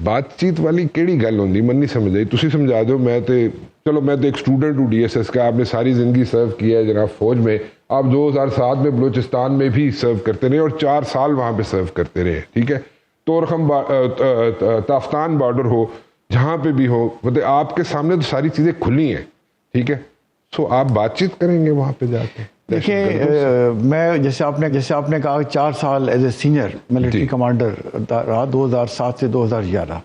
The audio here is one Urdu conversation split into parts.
بات چیت والی کیڑی گل ہوندی من نہیں سمجھ آئی, تسی سمجھا دو. میں تو ایک اسٹوڈنٹ ہوں DSS کا, آپ نے ساری زندگی سرو کیا ہے جناب فوج میں. آپ 2007 میں بلوچستان میں بھی سرو کرتے رہے اور 4 سال وہاں پہ سرو کرتے رہے, ٹھیک ہے. تورخم تافتان بارڈر ہو, جہاں پہ بھی ہو, مطلب آپ کے سامنے تو ساری چیزیں کھلی ہیں, ٹھیک ہے. سو آپ بات چیت کریں گے وہاں پہ جا کے؟ دیکھیں, میں جیسے آپ نے کہا 4 سال as a senior military commander رہا 2007 سے 2011,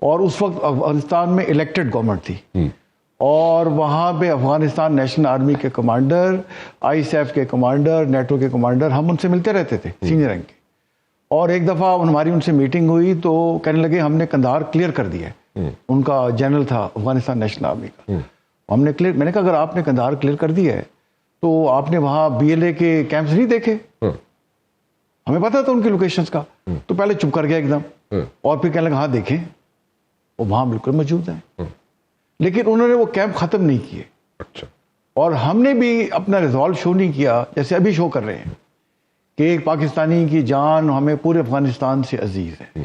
اور اس وقت افغانستان میں الیکٹڈ گورنمنٹ تھی, اور وہاں پہ افغانستان نیشنل آرمی کے کمانڈر, ISAF کے کمانڈر, نیٹو کے کمانڈر, ہم ان سے ملتے رہتے تھے سینئر رینک کے. اور ایک دفعہ ہماری ان سے میٹنگ ہوئی تو کہنے لگے ہم نے قندھار کلیئر کر دیا ہے. ان کا جنرل تھا افغانستان نیشنل آرمی کا. ہم نے کلیئر, میں نے کہا اگر آپ نے قندھار کلیئر کر دیا ہے تو آپ نے وہاں BLA کے کیمپس نہیں دیکھے؟ ہمیں پتا تھا ان کی لوکیشنز کا. تو پہلے چپ کر گیا ایک دم, اور پھر کہنے لگا ہاں دیکھیں وہ وہاں بالکل موجود ہیں, لیکن انہوں نے وہ کیمپ ختم نہیں کیے. اور ہم نے بھی اپنا ریزالو شو نہیں کیا جیسے ابھی شو کر رہے ہیں کہ ایک پاکستانی کی جان ہمیں پورے افغانستان سے عزیز ہے.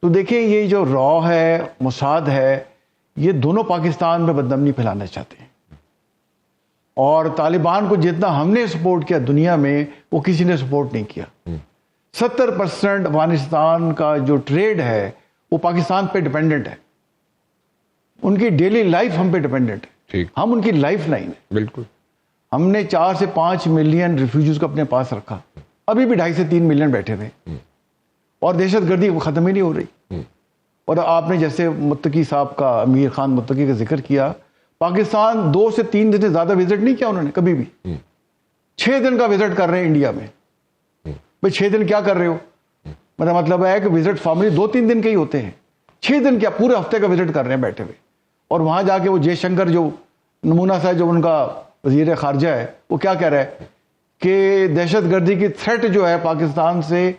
تو دیکھیں یہ جو را ہے, موساد ہے, یہ دونوں پاکستان میں بدنامی پھیلانا چاہتے ہیں. اور طالبان کو جتنا ہم نے سپورٹ کیا دنیا میں, وہ کسی نے سپورٹ نہیں کیا. 70% افغانستان کا جو ٹریڈ ہے وہ پاکستان پہ ڈیپینڈنٹ ہے. ان کی ڈیلی لائف ہم پہ ڈیپینڈنٹ ہے, ہم ان کی لائف لائن ہے. بالکل. ہم نے 4 سے 5 ملین ریفیوجیز کو اپنے پاس رکھا, ابھی بھی 2.5 سے 3 ملین بیٹھے ہوئے, اور دہشت گردی وہ ختم ہی نہیں ہو رہی. اور آپ نے جیسے متقی صاحب کا, امیر خان متقی کا ذکر کیا, پاکستان 2 سے 3 دن سے زیادہ وزٹ نہیں کیا انہوں نے کبھی بھی. 6 دن کا وزٹ کر رہے ہیں انڈیا میں. بھائی 6 دن کیا کر رہے ہو؟ میرا مطلب ہے کہ وزٹ فارملی 2-3 دن کے ہی ہوتے ہیں. 6 دن کیا, پورے ہفتے کا وزٹ کر رہے ہیں بیٹھے ہوئے. اور وہاں جا کے وہ جے شنکر جو نمونہ سا جو ان کا وزیر خارجہ ہے, وہ کیا کہہ رہا ہے کہ دہشت گردی کی تھریٹ جو ہے پاکستان سے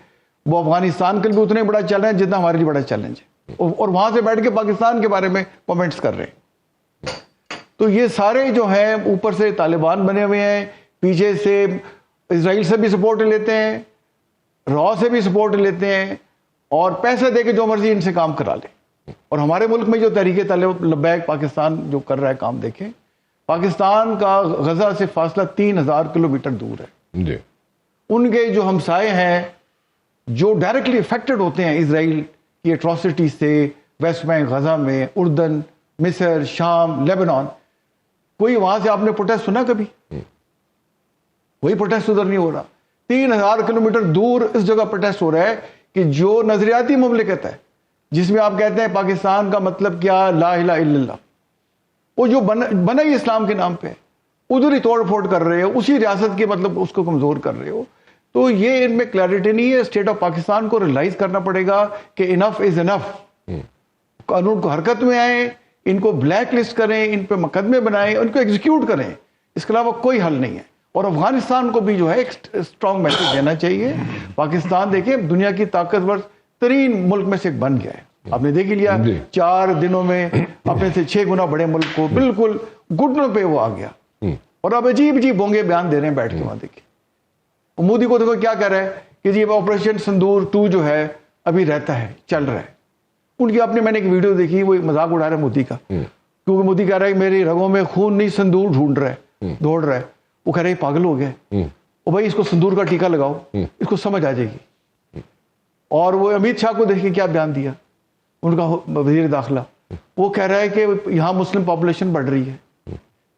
وہ افغانستان کے لیے اتنے بڑا چیلنج ہے جتنا ہمارے لیے بڑا چیلنج ہے. اور وہاں سے بیٹھ کے پاکستان کے بارے میں کامنٹس کر رہے ہیں. تو یہ سارے جو ہیں اوپر سے طالبان بنے ہوئے ہیں, پیچھے سے اسرائیل سے بھی سپورٹ لیتے ہیں, را سے بھی سپورٹ لیتے ہیں, اور پیسے دے کے جو مرضی ان سے کام کرا لیں. اور ہمارے ملک میں جو تحریک طالب لبیک پاکستان جو کر رہا ہے کام, دیکھیں پاکستان کا غزہ سے فاصلہ 3000 کلومیٹر دور ہے. ان کے جو ہمسائے ہیں جو ڈائریکٹلی افیکٹڈ ہوتے ہیں اسرائیل کی اٹراسٹی سے, ویسٹ بینک, غزہ میں, اردن, مصر, شام, لیبنان, کوئی وہاں سے آپ نے پروٹیسٹ سنا کبھی؟ کوئی پروٹیسٹ ادھر نہیں ہو رہا. 3000 کلومیٹر دور اس جگہ پروٹیسٹ ہو رہا ہے کہ جو نظریاتی مملکت ہے, جس میں آپ کہتے ہیں پاکستان کا مطلب کیا, لا الہ الا اللہ, وہ جو بنا ہی اسلام کے نام پہ, ادھر ہی توڑ پھوڑ کر رہے ہو, اسی ریاست کے مطلب اس کو کمزور کر رہے ہو. تو یہ ان میں کلیئرٹی نہیں ہے. اسٹیٹ آف پاکستان کو ریلائز کرنا پڑے گا کہ انف از انف. قانون کو حرکت میں آئیں, ان کو بلیک لسٹ کریں, ان پہ مقدمے بنائیں, ان کو ایگزیکیوٹ کریں. اس کے علاوہ کوئی حل نہیں ہے. اور افغانستان کو بھی جو ہے ایک اسٹرانگ میسج دینا چاہیے. پاکستان دیکھیں دنیا کی طاقتور ترین ملک میں سے ایک بن گیا ہے. آپ نے دیکھ لیا 4 دنوں میں اپنے سے 6 گنا بڑے ملک کو بالکل گھٹنوں پہ وہ آ گیا. اور اب عجیب عجیب بونگے بیان دے رہے ہیں بیٹھ کے وہاں. دیکھیں مودی کو دیکھو کیا کہہ رہا ہے کہ جی آپریشن سندور 2 جو ہے ابھی رہتا ہے, چل رہا ہے. ان کی میں نے ایک ویڈیو دیکھی, وہ مذاق اڑا رہا ہے مودی کا, کیونکہ مودی کہہ رہا ہے کہ میری رگوں میں خون نہیں سندور ڈھونڈ رہا ہے, دوڑ رہا ہے. وہ کہہ رہے ہیں پاگل ہو گئے, او بھائی اس کو سندور کا ٹیکہ لگاؤ, اس کو سمجھ آ جائے گی. اور وہ امیت شاہ کو دیکھیں کیا بیان دیا ان کا وزیر داخلہ, وہ کہہ رہا ہے کہ یہاں مسلم پاپولیشن بڑھ رہی ہے.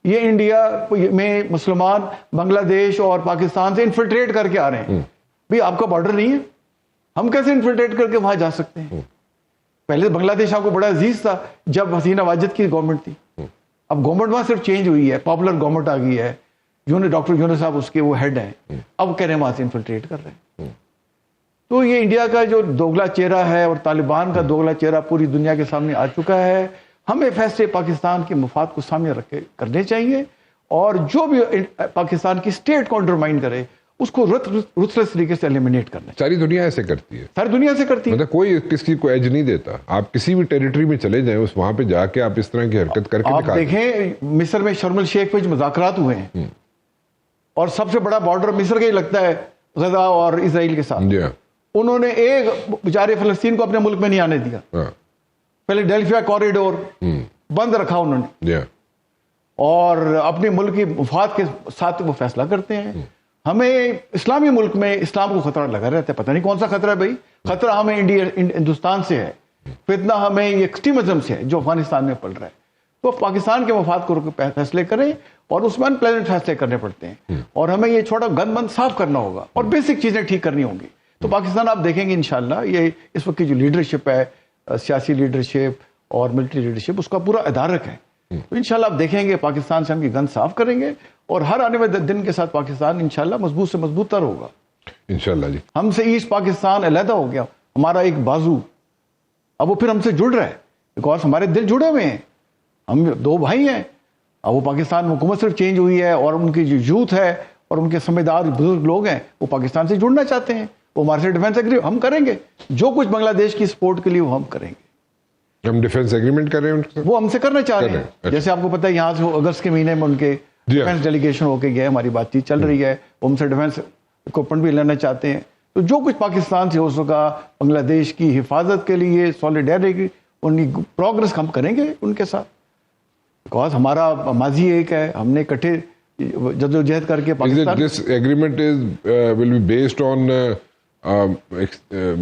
یہ انڈیا میں مسلمان بنگلہ دیش اور پاکستان سے انفلٹریٹ کر کے آ رہے ہیں. بھئی آپ کا بارڈر نہیں ہے, ہم کیسے انفلٹریٹ کر کے وہاں جا سکتے ہیں؟ پہلے بنگلہ دیش آپ کو بڑا عزیز تھا جب حسینہ واجد کی گورنمنٹ تھی. اب گورنمنٹ وہاں صرف چینج ہوئی ہے, پاپولر گورنمنٹ آ گئی ہے, ڈاکٹر یونس صاحب اس کے وہ ہیڈ ہیں, اب کہہ رہے ہیں وہاں سے انفلٹریٹ کر رہے ہیں. تو یہ انڈیا کا جو دوگلا چہرہ ہے اور طالبان کا دوگلا چہرہ پوری دنیا کے سامنے آ چکا ہے. ہمیں فیصلے پاکستان کے مفاد کو سامنے رکھ کے کرنے چاہیے, اور جو بھی پاکستان کی اسٹیٹ کو انڈرمائن کرے اس کو رuthless طریقے سے ایلیمینیٹ کرنا. ساری دنیا ایسے کرتی ہے, ساری دنیا سے کرتی ہے. مطلب کوئی کسی کو ایج نہیں دیتا. آپ کسی بھی ٹیریٹری میں چلے جائیں, اس وہاں پہ جا کے آپ اس طرح کی حرکت کر کے آپ دیکھیں مصر میں شرم الشیخ پہ جو مذاکرات ہوئے ہیں, اور سب سے بڑا بارڈر مصر کا ہی لگتا ہے غزہ اور اسرائیل کے ساتھ, انہوں نے ایک بیچارے فلسطین کو اپنے ملک میں نہیں آنے دیا. فیلاڈیلفیا کوریڈور بند رکھا انہوں نے، Yeah. اور اپنے ملک کی مفاد کے ساتھ وہ فیصلہ کرتے ہیں. ہمیں اسلامی ملک میں اسلام کو خطرہ لگا رہتا ہے، پتہ نہیں کون سا خطرہ ہے بھائی. خطرہ ہمیں ہندوستان سے ہے، فتنہ ہمیں یہ ایکسٹریمزم سے ہے جو افغانستان میں پل رہا ہے. تو پاکستان کے مفاد کو فیصلے کریں، اور اس میں ان پلیزنٹ فیصلے کرنے پڑتے ہیں، اور ہمیں یہ چھوٹا گند بند صاف کرنا ہوگا اور بیسک چیزیں ٹھیک کرنی ہوں گی. تو پاکستان آپ دیکھیں گے انشاءاللہ یہ اس وقت کی جو لیڈرشپ ہے، سیاسی لیڈرشپ اور ملٹری لیڈرشپ، اس کا پورا ادارک ہے. تو انشاءاللہ آپ دیکھیں گے پاکستان سے ہم کی گند صاف کریں گے، اور ہر آنے والے دن کے ساتھ پاکستان انشاءاللہ مضبوط سے مضبوط تر ہوگا. انشاءاللہ جی. ہم سے ایسٹ پاکستان علیحدہ ہو گیا، ہمارا ایک بازو اب وہ پھر ہم سے جڑ رہا ہے، بیکاز ہمارے دل جڑے ہوئے ہیں، ہم دو بھائی ہیں. اب وہ پاکستان میں حکومت صرف چینج ہوئی ہے، اور ان کی جو یوتھ ہے اور ان کے سمجھدار بزرگ لوگ ہیں وہ پاکستان سے جڑنا چاہتے ہیں. وہ ہمارے سے ڈیفینس ایگریمنٹ ہم کریں گے، جو کچھ بنگلہ دیش کی سپورٹ کے لیے وہ ہم کریں گے. ہم ڈیفینس ایگریمنٹ کر رہے ہیں ان کے ساتھ؟ وہ ہم سے کرنا چاہ رہے ہیں. اچھا. جیسے آپ کو پتہ ہے یہاں سے اگست کے مہینے میں ان کے ڈیفینس ڈیلیگیشن ہو کے گئے، ہماری بات چیت چل رہی ہے، وہ ہم سے ڈیفینس اکوپمنٹ بھی لینا چاہتے ہیں. تو جو کچھ پاکستان سے ہو سکا بنگلہ دیش کی حفاظت کے لیے، سولیڈیرٹی، ان کی پروگرس ہم کریں گے ان کے ساتھ. بیکاز ہمارا ماضی ایک ہے، ہم نے اکٹھے جدوجہد کر کے Pakistan. This agreement will be based on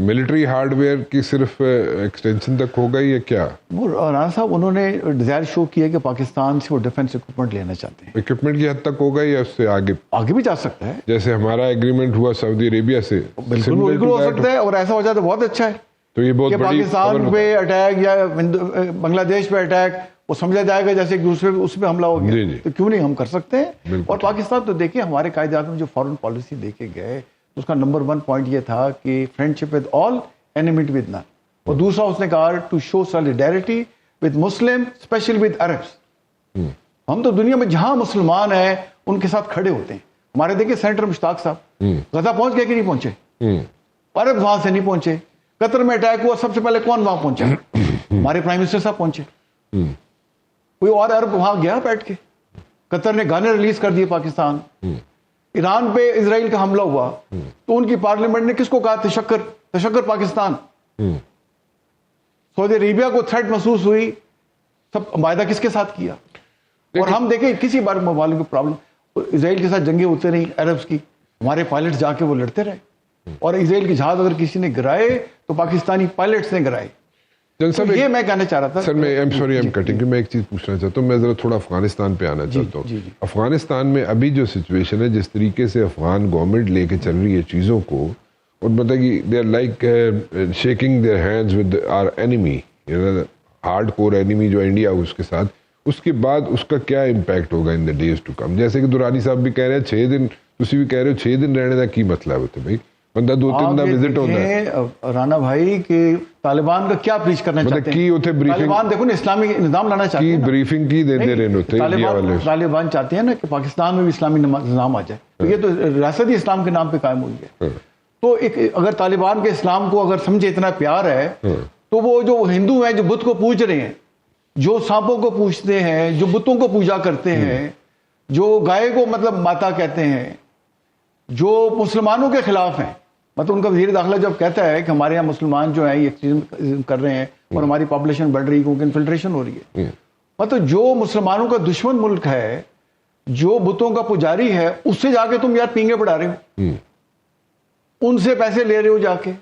military hard where کی صرف ایکسٹینشن تک ہوگا یا کیا؟ وہ رانا صاحب انہوں نے ڈیزائر شو کیا کہ پاکستان سے وہ ڈیفینس اکوپمنٹ لینا چاہتے ہیں. اکوپمنٹ کی حد تک ہوگا یا اس سے آگے بھی جا سکتا ہے، جیسے ہمارا ایگریمنٹ ہوا سعودی عربیہ سے؟ بالکل ہو سکتا ہے، اور ایسا ہو جائے تو بہت اچھا ہے. تو یہ بہت کہ پاکستان پہ اٹیک یا بنگلہ دیش پہ اٹیک وہ سمجھا جائے گا جیسے ایک دوسرے اس پہ حملہ ہو گیا، تو کیوں نہیں ہم کر سکتے ہیں. اور پاکستان تو دیکھیں ہمارے قائد اعظم جو فارن پالیسی دے کے گئے، اس کا نمبر 1 پوائنٹ یہ تھا کہ friendship with all, enmity with none. اور دوسرا اس نے کہا to show solidarity with Muslim especially with Arabs. ہم تو دنیا میں جہاں مسلمان ہیں ان کے ساتھ کھڑے ہوتے ہیں. ہمارے دیکھیں سینٹر مشتاق صاحب غزہ پہنچ گئے کہ نہیں پہنچے؟ عرب وہاں سے نہیں پہنچے. قطر میں اٹیک ہوا، سب سے پہلے کون وہاں پہنچا؟ ہمارے پرائم منسٹر صاحب پہنچے. کوئی اور عرب وہاں گیا بیٹھ کے؟ قطر نے گانے ریلیز کر دیے پاکستان. ایران پہ اسرائیل کا حملہ ہوا تو ان کی پارلیمنٹ نے کس کو کہا تشکر پاکستان. سعودی عربیہ کو تھریٹ محسوس ہوئی، سب معاہدہ کس کے ساتھ کیا؟ اور ہم دیکھیں کسی بار ممالک کی پرابلم، اسرائیل کے ساتھ جنگیں ہوتے رہی عربس کی، ہمارے پائلٹ جا کے وہ لڑتے رہے. اور اسرائیل کے جہاز اگر کسی نے گرائے تو پاکستانی پائلٹس نے گرائے. یہ میں کہنا چاہ رہا تھا سر. میں ایک چیز پوچھنا چاہتا ہوں. میں ذرا تھوڑا افغانستان پہ آنا چاہتا ہوں. افغانستان میں ابھی جو سچویشن ہے، جس طریقے سے افغان گورنمنٹ لے کے چل رہی ہے چیزوں کو، اور مطلب کہ they are like shaking their hands with our enemy, hard core enemy جو انڈیا اس کے ساتھ. اس کے بعد اس کا کیا امپیکٹ ہوگا ان دا ڈیز ٹو کم؟ جیسے کہ دورانی صاحب بھی کہہ رہے ہیں 6 دن، تسی بھی کہہ رہے ہو 6 دن رہنے کا کی مطلب ہوتا ہے بھائی؟ بندہ 2-3 دن وزٹ ہوتا ہے. رانا بھائی کہ طالبان کا کیا پریچ کرنا چاہتے ہیں؟ طالبان دیکھو نا اسلامی نظام لانا چاہتے ہیں، بریفنگ کی دے رہے ہوتے ہیں. طالبان چاہتے ہیں نا کہ پاکستان میں بھی اسلامی نظام آ جائے. تو یہ تو ریاست اسلام کے نام پہ قائم ہوئی ہے. تو اگر طالبان کے اسلام کو اگر سمجھے اتنا پیار ہے، تو وہ جو ہندو ہیں جو بت کو پوج رہے ہیں، جو سانپوں کو پوجتے ہیں، جو بتوں کو پوجا کرتے ہیں، جو گائے کو مطلب ماتا کہتے ہیں، جو مسلمانوں کے خلاف ہیں. مطلب ان کا وزیر داخلہ جب کہتا ہے کہ ہمارے یہاں مسلمان جو ہیں یہ ایکسٹریمزم کر رہے ہیں اور ہماری پاپولیشن بڑھ رہی ہے کیونکہ انفلٹریشن ہو رہی ہے. مطلب جو مسلمانوں کا دشمن ملک ہے، جو بتوں کا پجاری ہے، اس سے جا کے تم یار پینگے بڑھا رہے ہو، ان سے پیسے لے رہے ہو جا کے.